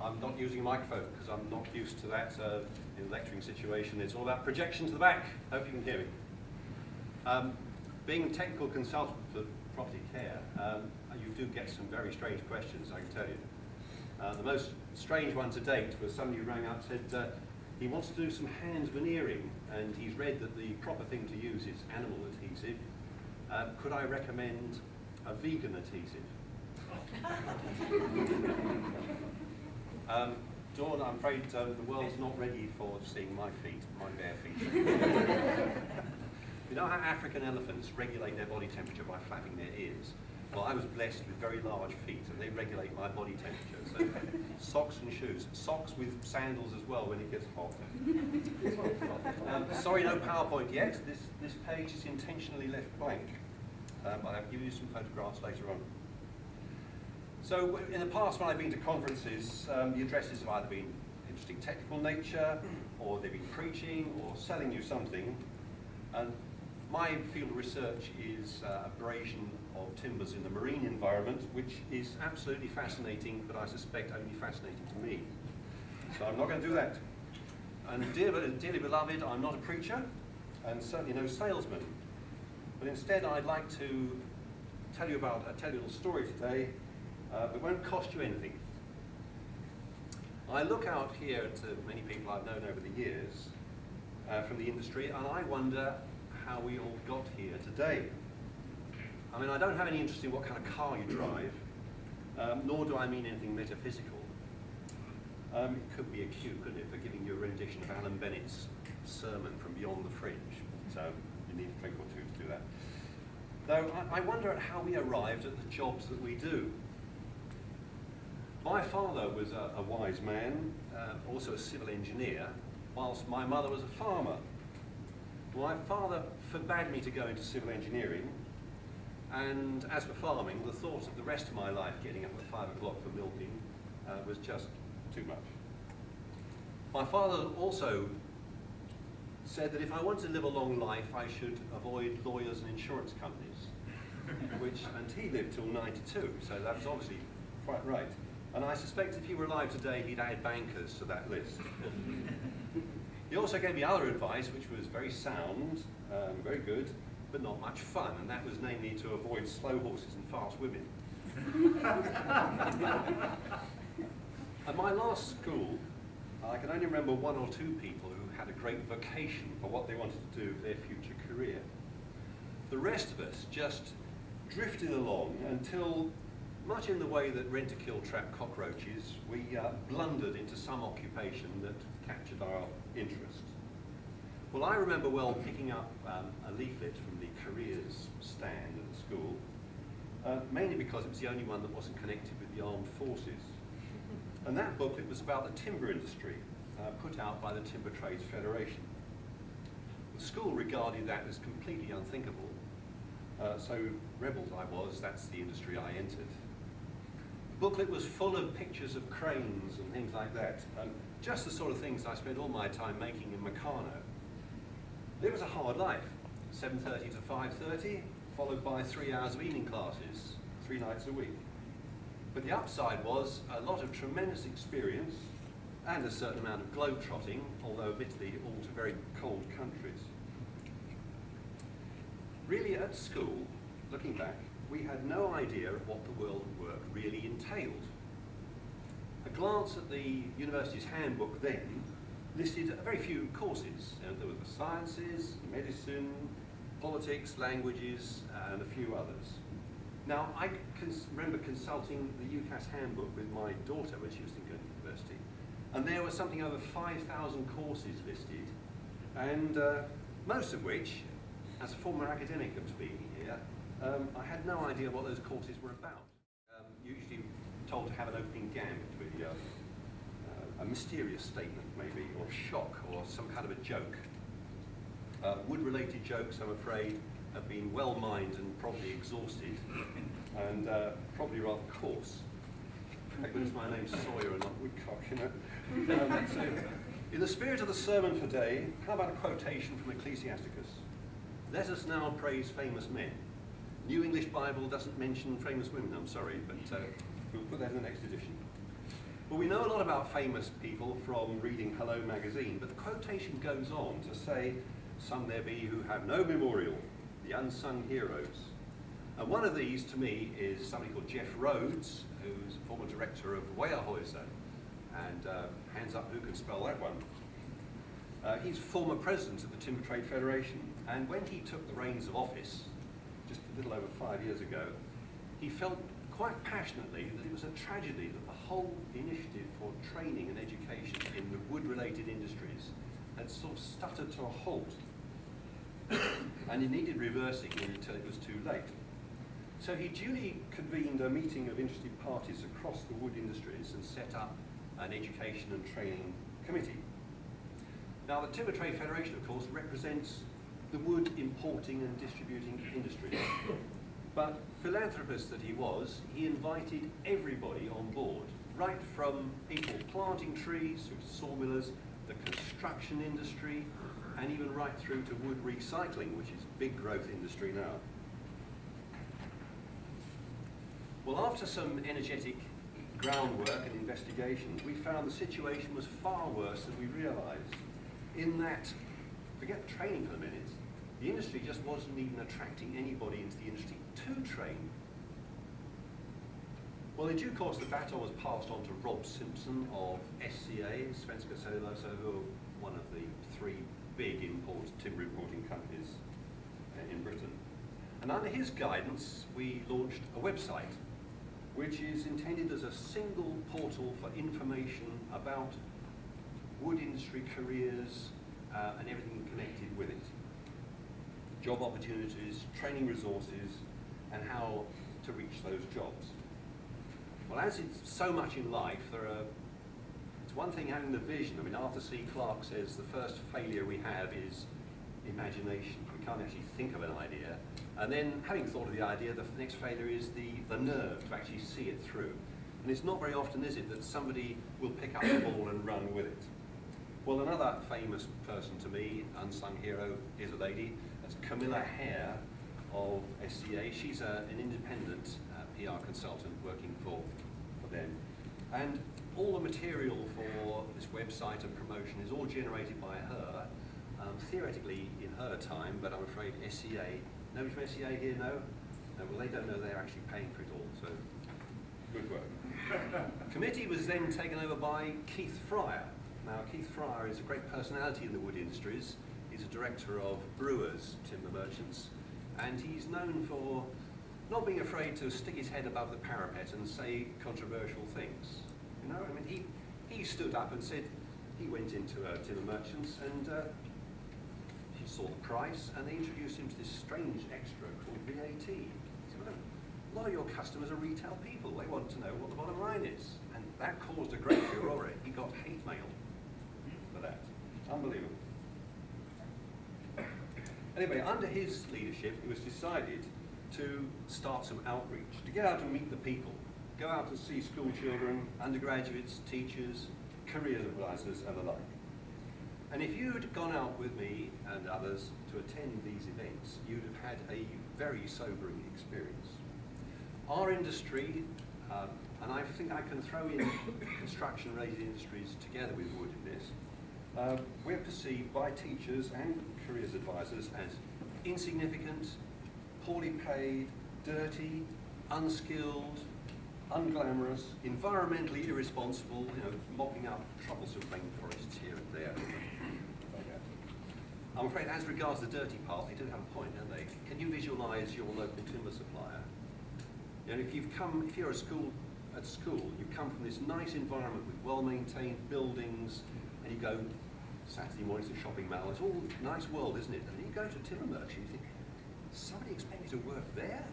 I'm not using a microphone because I'm not used to that in a lecturing situation. It's all about projection to the back. Hope you can hear me. Being a technical consultant for property care, you do get some very strange questions, I can tell you. The most strange one to date was somebody who rang up and said he wants to do some hand veneering, and he's read that the proper thing to use is animal adhesive. Could I recommend a vegan adhesive? Dawn, I'm afraid the world's not ready for seeing my feet, my bare feet. You know how African elephants regulate their body temperature by flapping their ears? Well, I was blessed with very large feet, and they regulate my body temperature. So socks and shoes. Socks with sandals as well when it gets hot. Sorry, no PowerPoint yet. This page is intentionally left blank. I'll give you some photographs later on. So in the past, when I've been to conferences, the addresses have either been interesting technical nature, or they've been preaching, or selling you something. And my field of research is abrasion of timbers in the marine environment, which is absolutely fascinating, but I suspect only fascinating to me. So I'm not going to do that. And dearly beloved, I'm not a preacher, and certainly no salesman. But instead, I'd like to tell you a little story today that won't cost you anything. I look out here at many people I've known over the years from the industry, and I wonder how we all got here today. I mean, I don't have any interest in what kind of car you drive, nor do I mean anything metaphysical. It could be a cue, couldn't it, for giving you a rendition of Alan Bennett's sermon from Beyond the Fringe. So you need a drink or two to do that. Though I wonder at how we arrived at the jobs that we do. My father was a wise man, also a civil engineer, whilst my mother was a farmer. My father forbade me to go into civil engineering, and as for farming, the thought of the rest of my life getting up at 5 o'clock for milking was just too much. My father also said that if I wanted to live a long life, I should avoid lawyers and insurance companies, and he lived till 92, so that was obviously quite right. And I suspect if he were alive today, he'd add bankers to that list. He also gave me other advice, which was very sound, very good, but not much fun, and that was namely to avoid slow horses and fast women. At my last school, I can only remember 1 or 2 people who had a great vocation for what they wanted to do with their future career. The rest of us just drifted along until, much in the way that rent-a-kill trap cockroaches, we blundered into some occupation that captured our interest. Well, I remember well picking up a leaflet from the careers stand at the school, mainly because it was the only one that wasn't connected with the armed forces. And that booklet was about the timber industry, put out by the Timber Trades Federation. The school regarded that as completely unthinkable, so rebel I was, that's the industry I entered. The booklet was full of pictures of cranes and things like that, just the sort of things I spent all my time making in Meccano. It was a hard life, 7:30 to 5:30, followed by 3 hours of evening classes, 3 nights a week. But the upside was a lot of tremendous experience and a certain amount of globe-trotting, although admittedly all to very cold countries. Really at school, looking back, we had no idea of what the world of work really entailed. A glance at the university's handbook then listed a very few courses. There were the sciences, medicine, politics, languages, and a few others. Now, I remember consulting the UCAS handbook with my daughter when she was thinking of university, and there were something over 5,000 courses listed, and most of which, as a former academic of speaking here, I had no idea what those courses were about. Usually told to have an opening gambit with a mysterious statement maybe, or shock, or some kind of a joke. Wood-related jokes, I'm afraid, have been well-mined and probably exhausted, and probably rather coarse. Thank goodness my name's Sawyer and not Woodcock, you know. So, in the spirit of the sermon for today, how about a quotation from Ecclesiasticus? Let us now praise famous men. New English Bible doesn't mention famous women, I'm sorry, but we'll put that in the next edition. Well, we know a lot about famous people from reading Hello magazine, but the quotation goes on to say, some there be who have no memorial, the unsung heroes. And one of these, to me, is somebody called Jeff Rhodes, who's former director of Weyerhaeuser. And hands up who can spell that one. He's former president of the Timber Trade Federation, and when he took the reins of office, just a little over 5 years ago, he felt quite passionately that it was a tragedy that the whole initiative for training and education in the wood-related industries had sort of stuttered to a halt. And it needed reversing until it was too late. So he duly convened a meeting of interested parties across the wood industries and set up an education and training committee. Now, the Timber Trade Federation, of course, represents the wood importing and distributing industry. But philanthropist that he was, he invited everybody on board, right from people planting trees, through sawmillers, the construction industry, and even right through to wood recycling, which is a big growth industry now. Well, after some energetic groundwork and investigation, we found the situation was far worse than we realised. In that, forget the training for a minute, the industry just wasn't even attracting anybody into the industry to train. Well, in due course, the baton was passed on to Rob Simpson of SCA, Svenska Cellulosa, who are one of the 3 big timber importing companies in Britain. And under his guidance, we launched a website, which is intended as a single portal for information about wood industry careers and everything connected with it. Job opportunities, training resources, and how to reach those jobs. Well, as it's so much in life, it's one thing having the vision. I mean, Arthur C. Clarke says the first failure we have is imagination. We can't actually think of an idea. And then, having thought of the idea, the next failure is the nerve to actually see it through. And it's not very often, is it, that somebody will pick up the ball and run with it. Well, another famous person to me, unsung hero, is a lady. That's Camilla Hare of SCA. She's an independent PR consultant working for them. And all the material for this website and promotion is all generated by her, theoretically in her time, but I'm afraid SCA, nobody from SCA here, no? No, well, they don't know they're actually paying for it all, so good work. Committee was then taken over by Keith Fryer. Now, Keith Fryer is a great personality in the wood industries. He's a director of Brewers Timber Merchants, and he's known for not being afraid to stick his head above the parapet and say controversial things. You know, I mean, he stood up and said, he went into Timber Merchants and he saw the price, and they introduced him to this strange extra called VAT. He said, well, a lot of your customers are retail people. They want to know what the bottom line is. And that caused a great furore. He got hate mail for that. Unbelievable. Anyway, under his leadership, it was decided to start some outreach, to get out and meet the people, go out and see school children, undergraduates, teachers, careers advisors, and the like. And if you'd gone out with me and others to attend these events, you'd have had a very sobering experience. Our industry, and I think I can throw in construction-related industries together with wood in this, we're perceived by teachers and careers advisors as insignificant, poorly paid, dirty, unskilled, unglamorous, environmentally irresponsible, you know, mopping up troublesome rainforests here and there. I'm afraid as regards the dirty part, they do have a point, don't they? Can you visualise your local timber supplier? You know, if you're at school, you come from this nice environment with well-maintained buildings, and you go Saturday morning to the shopping mall. It's all a nice world, isn't it? And then you go to a timber merchant, you think, somebody expect me to work there?